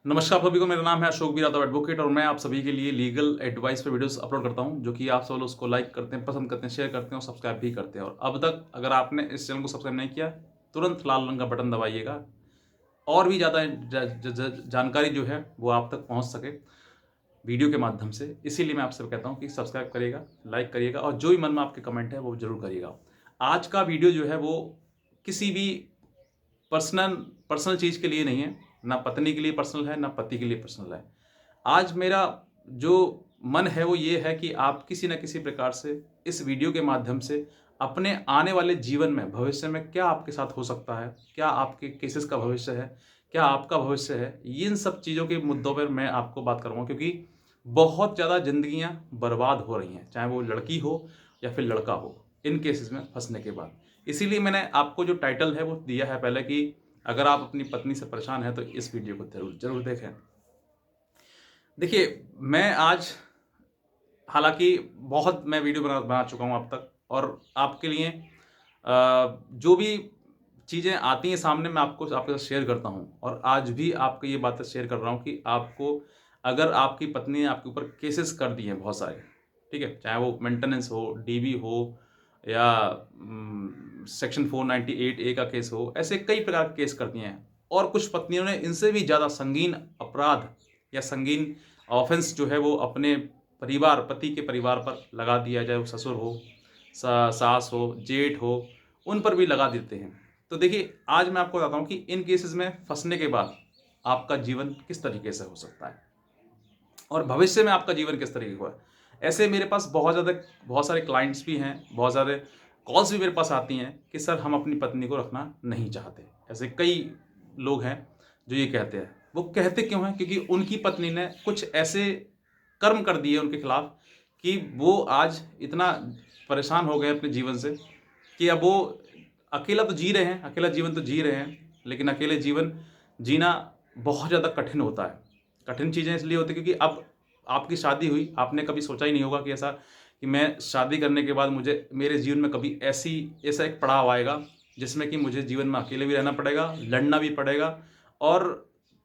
नमस्कार सभी को, मेरा नाम है अशोक बी यादव एडवोकेट और मैं आप सभी के लिए लीगल एडवाइस पे वीडियोस अपलोड करता हूं, जो कि आप सब लोग उसको लाइक करते हैं, पसंद करते हैं, शेयर करते हैं और सब्सक्राइब भी करते हैं। और अब तक अगर आपने इस चैनल को सब्सक्राइब नहीं किया, तुरंत लाल रंग का बटन दबाइएगा और भी ज़्यादा जानकारी जो है वो आप तक पहुँच सके वीडियो के माध्यम से। इसीलिए मैं आपसे कहता हूँ कि सब्सक्राइब करिएगा, लाइक करिएगा और जो भी मन में आपके कमेंट है वो जरूर करिएगा। आज का वीडियो जो है वो किसी भी पर्सनल पर्सनल चीज़ के लिए नहीं है, ना पत्नी के लिए पर्सनल है, ना पति के लिए पर्सनल है। आज मेरा जो मन है वो ये है कि आप किसी न किसी प्रकार से इस वीडियो के माध्यम से अपने आने वाले जीवन में, भविष्य में क्या आपके साथ हो सकता है, क्या आपके केसेस का भविष्य है, क्या आपका भविष्य है, इन सब चीज़ों के मुद्दों पर मैं आपको बात करूँगा। क्योंकि बहुत ज़्यादा ज़िंदगियाँ बर्बाद हो रही हैं, चाहे वो लड़की हो या फिर लड़का हो, इन केसेस में फंसने के बाद। इसीलिए मैंने आपको जो टाइटल है वो दिया है पहले कि अगर आप अपनी पत्नी से परेशान हैं तो इस वीडियो को ज़रूर ज़रूर देखें। देखिए, मैं आज हालाँकि बहुत मैं वीडियो बना बना चुका हूँ अब तक और आपके लिए जो भी चीज़ें आती हैं सामने मैं आपको आपके साथ शेयर करता हूँ। और आज भी आपको ये बातें शेयर कर रहा हूँ कि आपको, अगर आपकी पत्नी ने आपके ऊपर केसेस कर दिए हैं बहुत सारे, ठीक है? चाहे वो मेंटेनेंस हो, डीवी हो या सेक्शन 498 ए का केस हो, ऐसे कई प्रकार के केस कर दिए हैं। और कुछ पत्नियों ने इनसे भी ज़्यादा संगीन अपराध या संगीन ऑफेंस जो है वो अपने परिवार, पति के परिवार पर लगा दिया, चाहे वो ससुर हो, सास हो, जेठ हो, उन पर भी लगा देते हैं। तो देखिए, आज मैं आपको बताता हूँ कि इन केसेस में फंसने के बाद आपका जीवन किस तरीके से हो सकता है और भविष्य में आपका जीवन किस तरीके का है। ऐसे मेरे पास बहुत सारे क्लाइंट्स भी हैं, बहुत सारे कॉल्स भी मेरे पास आती हैं कि सर हम अपनी पत्नी को रखना नहीं चाहते। ऐसे कई लोग हैं जो ये कहते हैं। वो कहते क्यों हैं? क्योंकि उनकी पत्नी ने कुछ ऐसे कर्म कर दिए उनके खिलाफ कि वो आज इतना परेशान हो गए अपने जीवन से कि अब वो अकेला तो जी रहे हैं, अकेला जीवन तो जी रहे हैं, लेकिन अकेले जीवन जीना बहुत ज़्यादा कठिन होता है। कठिन चीज़ें इसलिए होती हैं क्योंकि अब आपकी शादी हुई, आपने कभी सोचा ही नहीं होगा कि ऐसा कि मैं शादी करने के बाद मुझे मेरे जीवन में कभी ऐसा एक पड़ाव आएगा जिसमें कि मुझे जीवन में अकेले भी रहना पड़ेगा, लड़ना भी पड़ेगा और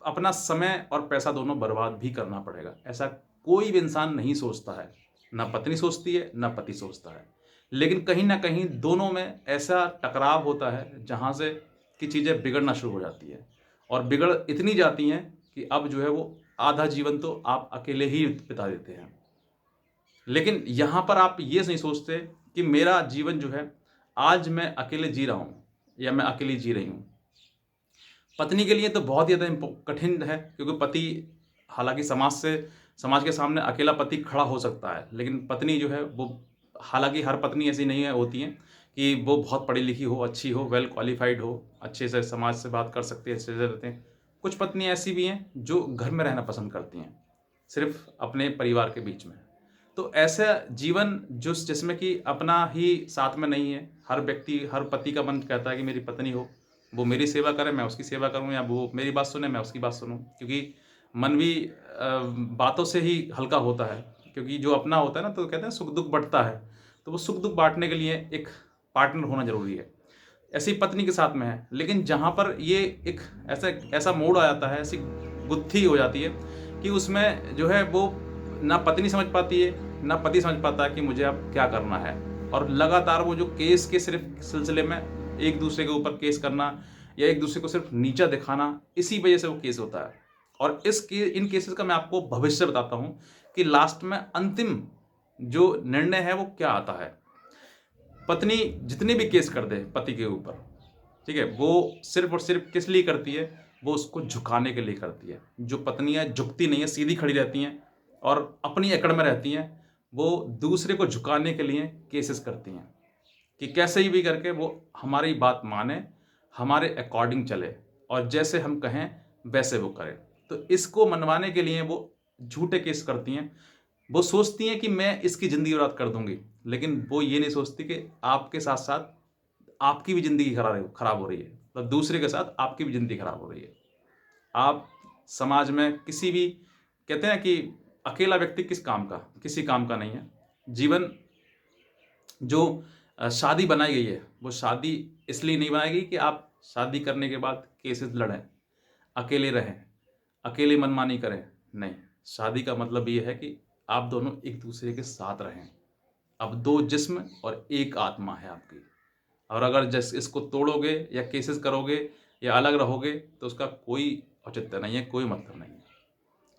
अपना समय और पैसा दोनों बर्बाद भी करना पड़ेगा। ऐसा कोई भी इंसान नहीं सोचता है, ना पत्नी सोचती है, ना पति सोचता है। लेकिन कहीं न कहीं दोनों में ऐसा टकराव होता है जहाँ से कि चीज़ें बिगड़ना शुरू हो जाती है और बिगड़ इतनी जाती हैं कि अब जो है वो आधा जीवन तो आप अकेले ही बिता देते हैं। लेकिन यहाँ पर आप ये नहीं सोचते कि मेरा जीवन जो है आज मैं अकेले जी रहा हूँ या मैं अकेली जी रही हूँ। पत्नी के लिए तो बहुत ही ज़्यादा कठिन है, क्योंकि पति हालाँकि समाज के सामने अकेला पति खड़ा हो सकता है, लेकिन पत्नी जो है वो, हालाँकि हर पत्नी ऐसी नहीं है, होती हैं कि वो बहुत पढ़ी लिखी हो, अच्छी हो, वेल क्वालिफ़ाइड हो, अच्छे से समाज से बात कर सकती है, अच्छे से रहते हैं। कुछ पत्नी ऐसी भी हैं जो घर में रहना पसंद करती हैं, सिर्फ़ अपने परिवार के बीच में। तो ऐसा जीवन जिसमें कि अपना ही साथ में नहीं है, हर पति का मन कहता है कि मेरी पत्नी हो, वो मेरी सेवा करे, मैं उसकी सेवा करूँ, या वो मेरी बात सुने, मैं उसकी बात सुनूँ। क्योंकि मन भी बातों से ही हल्का होता है, क्योंकि जो अपना होता है ना, तो कहते हैं सुख-दुःख बँटता है। तो वो सुख-दुःख बाँटने के लिए एक पार्टनर होना ज़रूरी है। ऐसे ही पत्नी के साथ में है। लेकिन जहाँ पर ये एक ऐसा ऐसा मोड़ आ जाता है, ऐसी गुत्थी हो जाती है कि उसमें जो है वो ना पत्नी समझ पाती है, ना पति समझ पाता है कि मुझे अब क्या करना है। और लगातार वो जो केस के सिर्फ़ सिलसिले में एक-दूसरे के ऊपर केस करना या एक-दूसरे को सिर्फ़ नीचा दिखाना, इसी वजह से वो केस होता है। और इन केसेस का मैं आपको भविष्य बताता हूँ कि लास्ट में अंतिम जो निर्णय है वो क्या आता है। पत्नी जितने भी केस कर दे पति के ऊपर, ठीक है? वो सिर्फ़ और सिर्फ़ किस लिए करती है? वो उसको झुकाने के लिए करती है। जो पत्नियाँ झुकती नहीं हैं, सीधी खड़ी रहती हैं और अपनी अकड़ में रहती हैं, वो दूसरे को झुकाने के लिए केसेस करती हैं कि कैसे ही भी करके वो हमारी बात माने, हमारे अकॉर्डिंग चले और जैसे हम कहें वैसे वो करे। तो इसको मनवाने के लिए वो झूठे केस करती हैं। वो सोचती हैं कि मैं इसकी ज़िंदगी बर्बाद कर दूँगी, लेकिन वो ये नहीं सोचती कि आपके साथ-साथ आपकी भी ज़िंदगी खराब हो रही है। मतलब दूसरे के साथ आपकी भी ज़िंदगी खराब हो रही है। आप समाज में किसी भी, कहते हैं कि अकेला व्यक्ति किस काम का? किसी काम का नहीं है। जीवन जो शादी बनाई गई है, वो शादी इसलिए नहीं बनाई गई कि आप शादी करने के बाद केसेस लड़ें, अकेले रहें। अकेले मनमानी करें, नहीं। शादी का मतलब ये है कि आप दोनों एक दूसरे के साथ रहें। अब 2 जिस्म और 1 आत्मा है आपकी, और अगर जस इसको तोड़ोगे या केसेस करोगे या अलग रहोगे तो उसका कोई औचित्य नहीं है, कोई मतलब नहीं है।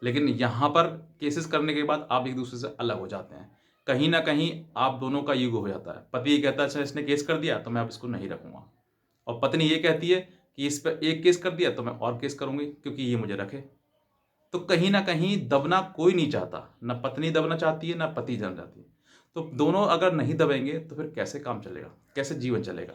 लेकिन यहाँ पर केसेस करने के बाद आप एक दूसरे से अलग हो जाते हैं। कहीं न कहीं आप दोनों का ईगो हो जाता है। पति ये कहता है अच्छा इसने केस कर दिया तो मैं अब इसको नहीं रखूँगा, और पत्नी ये कहती है कि इस पे एक केस कर दिया तो मैं और केस करूँगी क्योंकि ये मुझे रखे। तो कहीं न कहीं दबना कोई नहीं चाहता, ना पत्नी दबना चाहती है, ना पति दबना चाहती है। तो दोनों अगर नहीं दबेंगे तो फिर कैसे काम चलेगा? कैसे जीवन चलेगा?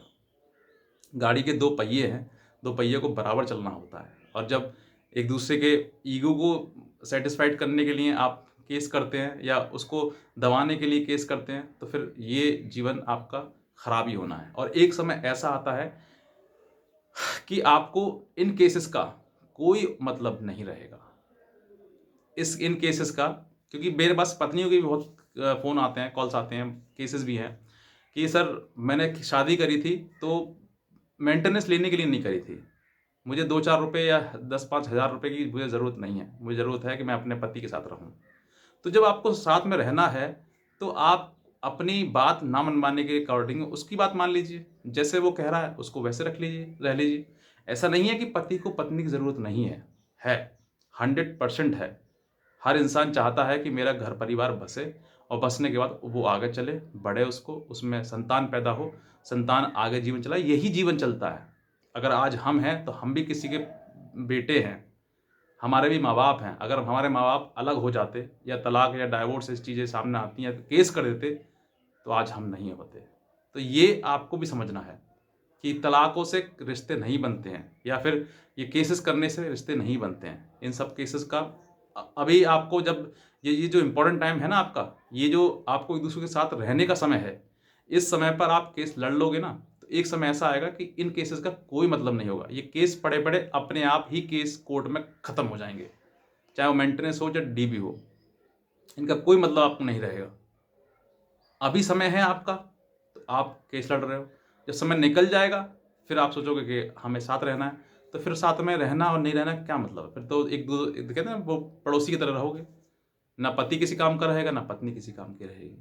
गाड़ी के 2 पहिए हैं, 2 पहियों को बराबर चलना होता है, और जब एक दूसरे के ईगो को सैटिस्फाइड करने के लिए आप केस करते हैं या उसको दबाने के लिए केस करते हैं, तो फिर ये जीवन आपका खराब ही होना है। और एक समय ऐसा आता है कि आपको इन केसेस का कोई मतलब नहीं रहेगा। इन केसेस का, क्योंकि मेरे पास पत्नियों के भी बहुत फ़ोन आते हैं, कॉल्स आते हैं, केसेस भी हैं कि सर मैंने शादी करी थी तो मेंटेनेंस लेने के लिए नहीं करी थी। मुझे 2-4 रुपए या 10-5 हज़ार रुपए की मुझे ज़रूरत नहीं है। मुझे ज़रूरत है कि मैं अपने पति के साथ रहूँ। तो जब आपको साथ में रहना है, तो आप अपनी बात ना मनवाने के अकॉर्डिंग उसकी बात मान लीजिए। जैसे वो कह रहा है उसको वैसे रख लीजिए, रह लीजिए। ऐसा नहीं है कि पति को पत्नी की ज़रूरत नहीं है। है, 100% है। हर इंसान चाहता है कि मेरा घर परिवार बसे, और बसने के बाद वो आगे चले, बढ़े, उसको उसमें संतान पैदा हो, संतान आगे जीवन चलाए, यही जीवन चलता है। अगर आज हम हैं तो हम भी किसी के बेटे हैं, हमारे भी माँ-बाप हैं। अगर हमारे माँ-बाप अलग हो जाते या तलाक या डाइवोर्स ऐसी चीज़ें सामने आती हैं, तो केस कर देते, तो आज हम नहीं होते। तो ये आपको भी समझना है कि तलाकों से रिश्ते नहीं बनते हैं, या फिर ये केसेस करने से रिश्ते नहीं बनते हैं। इन सब केसेस का अभी आपको जब ये जो इम्पोर्टेंट टाइम है ना आपका, ये जो आपको एक-दूसरे के साथ रहने का समय है, इस समय पर आप केस लड़ लोगे ना, तो एक समय ऐसा आएगा कि इन केसेस का कोई मतलब नहीं होगा। ये केस पड़े-पड़े अपने आप ही केस कोर्ट में खत्म हो जाएँगे। चाहे वो मेंटेनेंस हो चाहे डीबी हो, इनका कोई मतलब आपको नहीं रहेगा। अभी समय है आपका, तो आप केस लड़ रहे हो। जब समय निकल जाएगा, फिर आप सोचोगे कि हमें साथ रहना है, तो फिर साथ में रहना और नहीं रहना क्या मतलब है? फिर तो कहते हैं ना, वो पड़ोसी की तरह रहोगे। ना पति किसी काम का रहेगा, ना पत्नी किसी काम की रहेगी।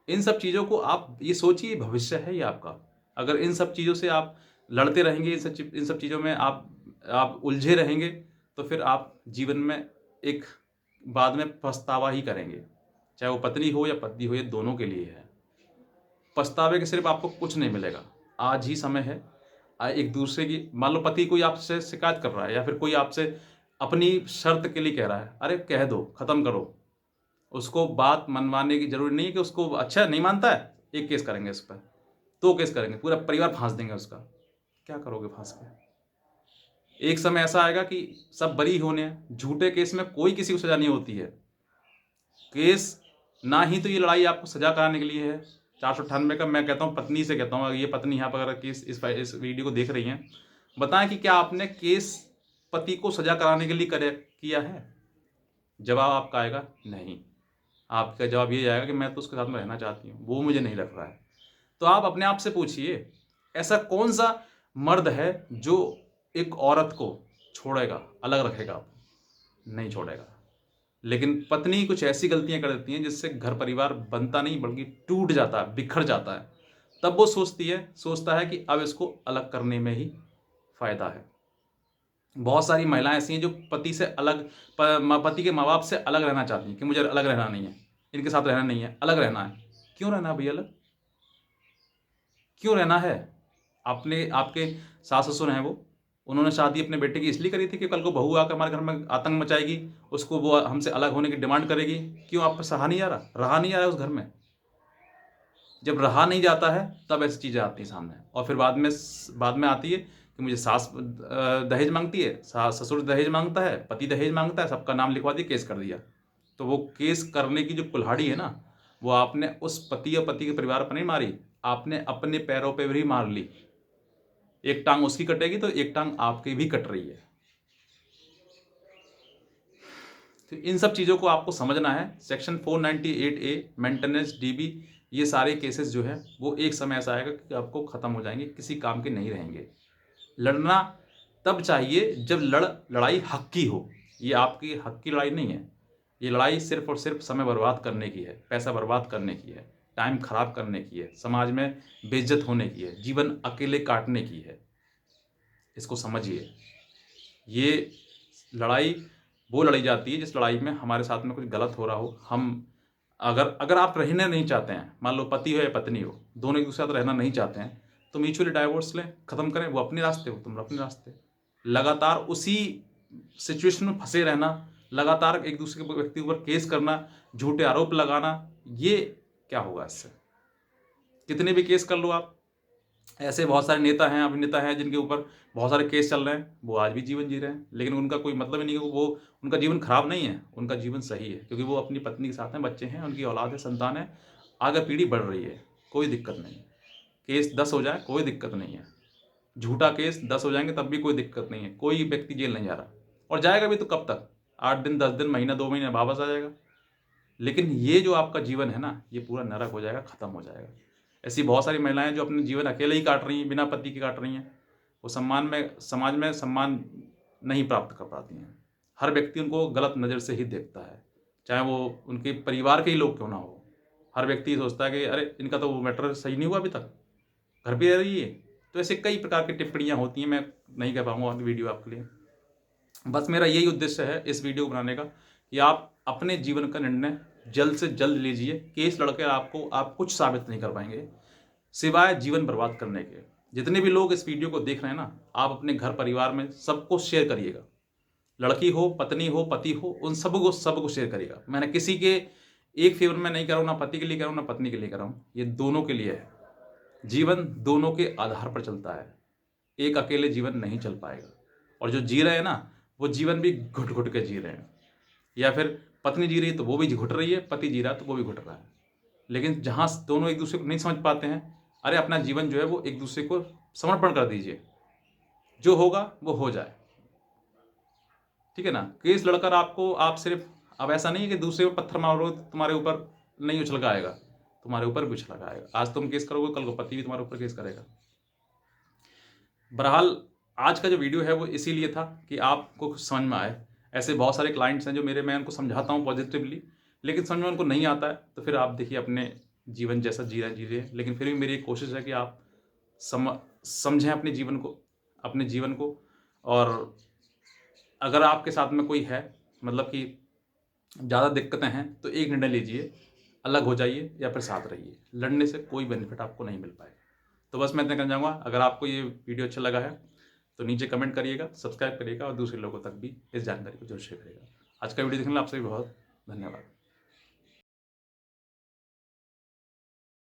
इन सब चीज़ों को आप ये सोचिए, भविष्य है ये आपका। अगर इन सब चीज़ों से आप लड़ते रहेंगे, इन सब चीज़ों में आप उलझे रहेंगे, तो फिर आप जीवन में एक बाद में पछतावा ही करेंगे। चाहे वो पत्नी हो या पति हो, ये दोनों के लिए है। पछतावे के सिर्फ आपको कुछ नहीं मिलेगा। आज ही समय है, एक दूसरे की, मान लो पति कोई आपसे शिकायत कर रहा है या फिर कोई आपसे अपनी शर्त के लिए कह रहा है, अरे कह दो, खत्म करो। उसको बात मनवाने की जरूरी नहीं है कि उसको अच्छा नहीं मानता है, एक केस करेंगे इस पर, 2 केस करेंगे, पूरा परिवार फांस देंगे उसका। क्या करोगे फांस के? एक समय ऐसा आएगा कि सब बरी होने हैं। झूठे केस में कोई किसी को सजा नहीं होती है। केस, ना ही तो ये लड़ाई आपको सजा कराने के लिए है 498 का। मैं कहता हूँ, पत्नी से कहता हूँ, ये पत्नी यहाँ पर अगर केस इस वीडियो को देख रही हैं, बताएं कि क्या आपने केस पति को सजा कराने के लिए किया है? जवाब आपका आएगा नहीं। आपका जवाब ये आएगा कि मैं तो उसके साथ में रहना चाहती हूँ, वो मुझे नहीं रख रहा है। तो आप अपने आप से पूछिए, ऐसा कौन सा मर्द है जो एक औरत को छोड़ेगा, अलग रखेगा? नहीं छोड़ेगा। लेकिन पत्नी कुछ ऐसी गलतियां कर देती हैं जिससे घर परिवार बनता नहीं बल्कि टूट जाता है, बिखर जाता है। तब वो सोचता है कि अब इसको अलग करने में ही फायदा है। बहुत सारी महिलाएं ऐसी हैं जो पति के माँ बाप से अलग रहना चाहती हैं कि मुझे अलग रहना नहीं है, इनके साथ रहना नहीं है, अलग रहना है। क्यों रहना है भैया अलग? क्यों रहना है? आपके सास ससुर हैं, वो उन्होंने शादी अपने बेटे की इसलिए करी थी कि कल को बहू आकर हमारे घर में आतंक मचाएगी, उसको वो हमसे अलग होने की डिमांड करेगी। क्यों आप पर सहा नहीं जा रहा, रहा नहीं जा रहा है उस घर में? जब रहा नहीं जाता है तब ऐसी चीज़ें आती हैं सामने, और फिर बाद में आती है कि मुझे सास दहेज मांगती है, ससुर दहेज मांगता है, पति दहेज मांगता है, सबका नाम लिखवा दिया, केस कर दिया। तो वो केस करने की जो कुल्हाड़ी है ना, वो आपने उस पति और पति के परिवार पर नहीं मारी, आपने अपने पैरों पे भी मार ली। एक टांग उसकी कटेगी तो एक टांग आपकी भी कट रही है। तो इन सब चीज़ों को आपको समझना है। सेक्शन 498A मेंटेनेंस डीबी, ये सारे केसेस जो है वो एक समय ऐसा आएगा कि आपको ख़त्म हो जाएंगे, किसी काम के नहीं रहेंगे। लड़ना तब चाहिए जब लड़ाई हक की हो, ये आपकी हक की लड़ाई नहीं है। ये लड़ाई सिर्फ और सिर्फ समय बर्बाद करने की है, पैसा बर्बाद करने की है, टाइम खराब करने की है, समाज में बेइज्जत होने की है, जीवन अकेले काटने की है। इसको समझिए। ये लड़ाई वो लड़ी जाती है जिस लड़ाई में हमारे साथ में कुछ गलत हो रहा हो। हम अगर अगर आप रहना नहीं चाहते हैं, मान लो पति हो या पत्नी हो, दोनों एक दूसरे के साथ रहना नहीं चाहते हैं, तो म्यूचुअली डाइवोर्स लें, ख़त्म करें। वो अपने रास्ते हो, तुम अपने रास्ते। लगातार उसी सिचुएशन में फंसे रहना, लगातार एक दूसरे के व्यक्ति के ऊपर केस करना, झूठे आरोप लगाना, ये क्या होगा इससे? कितने भी केस कर लो आप। ऐसे बहुत सारे नेता हैं, अभिनेता हैं जिनके ऊपर बहुत सारे केस चल रहे हैं, वो आज भी जीवन जी रहे हैं, लेकिन उनका कोई मतलब ही नहीं है। वो उनका जीवन खराब नहीं है, उनका जीवन सही है, क्योंकि वो अपनी पत्नी के साथ हैं, बच्चे हैं, उनकी औलाद है, संतान है, आगे पीढ़ी बढ़ रही है, कोई दिक्कत नहीं है। केस 10 हो जाए कोई दिक्कत नहीं है, झूठा केस 10 हो जाएंगे तब भी कोई दिक्कत नहीं है, कोई व्यक्ति जेल नहीं जा रहा, और जाएगा भी तो कब तक? 8 दिन, 10 दिन, महीना, 2 महीने, वापस आ जाएगा। लेकिन ये जो आपका जीवन है ना, ये पूरा नरक हो जाएगा, खत्म हो जाएगा। ऐसी बहुत सारी महिलाएं जो अपने जीवन अकेले ही काट रही हैं, बिना पति के काट रही हैं, वो समाज में सम्मान नहीं प्राप्त कर पाती हैं। हर व्यक्ति उनको गलत नज़र से ही देखता है, चाहे वो उनके परिवार के ही लोग क्यों ना हो। हर व्यक्ति सोचता है कि अरे इनका तो वो मैटर सही नहीं हुआ अभी तक, घर पे रह रही है। तो ऐसे कई प्रकार की टिप्पणियाँ होती हैं, मैं नहीं कह पाऊँगा अभी वीडियो आपके लिए। बस मेरा यही उद्देश्य है इस वीडियो को बनाने का कि आप अपने जीवन का निर्णय जल्द से जल्द लीजिए। केस लड़कर आप कुछ साबित नहीं कर पाएंगे सिवाय जीवन बर्बाद करने के। जितने भी लोग इस वीडियो को देख रहे हैं ना, आप अपने घर परिवार में सबको शेयर करिएगा। लड़की हो, पत्नी हो, पति हो, उन सबको शेयर करिएगा। मैंने किसी के एक फेवर में नहीं कर रहा हूँ, ना पति के लिए कर रहा हूँ, ना पत्नी के लिए कर रहा हूँ, ये दोनों के लिए है। जीवन दोनों के आधार पर चलता है, एक अकेले जीवन नहीं चल पाएगा। और जो जी रहे हैं ना, वो जीवन भी घुट घुट के जी रहे हैं, या फिर पत्नी जी रही है तो वो भी घुट रही है, पति जी रहा है तो वो भी घुट रहा है। लेकिन जहाँ दोनों एक दूसरे को नहीं समझ पाते हैं, अरे अपना जीवन जो है वो एक दूसरे को समर्पण कर दीजिए, जो होगा वो हो जाए, ठीक है ना। केस लड़कर आप सिर्फ, अब ऐसा नहीं है कि दूसरे को पत्थर मारो तुम्हारे ऊपर नहीं उछल का आएगा, तुम्हारे ऊपर भी उछल का आएगा। आज तुम केस करोगे, कल को पति भी तुम्हारे ऊपर केस करेगा। बहरहाल आज का जो वीडियो है वो इसीलिए था कि आपको कुछ समझ में आए। ऐसे बहुत सारे क्लाइंट्स हैं जो मैं उनको समझाता हूँ पॉजिटिवली, लेकिन समझ में उनको नहीं आता है, तो फिर आप देखिए अपने जीवन जैसा जी रहे हैं। लेकिन फिर भी मेरी एक कोशिश है कि आप समझें अपने जीवन को। और अगर आपके साथ में कोई है, मतलब कि ज़्यादा दिक्कतें हैं, तो एक निर्णय लीजिए, अलग हो जाइए या फिर साथ रहिए। लड़ने से कोई बेनिफिट आपको नहीं मिल पाएगा। तो बस मैं इतना कहना चाहूँगा। अगर आपको ये वीडियो अच्छा लगा है तो नीचे कमेंट करिएगा, सब्सक्राइब करिएगा और दूसरे लोगों तक भी इस जानकारी को जरूर शेयर करिएगा। आज का वीडियो देखने के लिए आपसे भी बहुत धन्यवाद।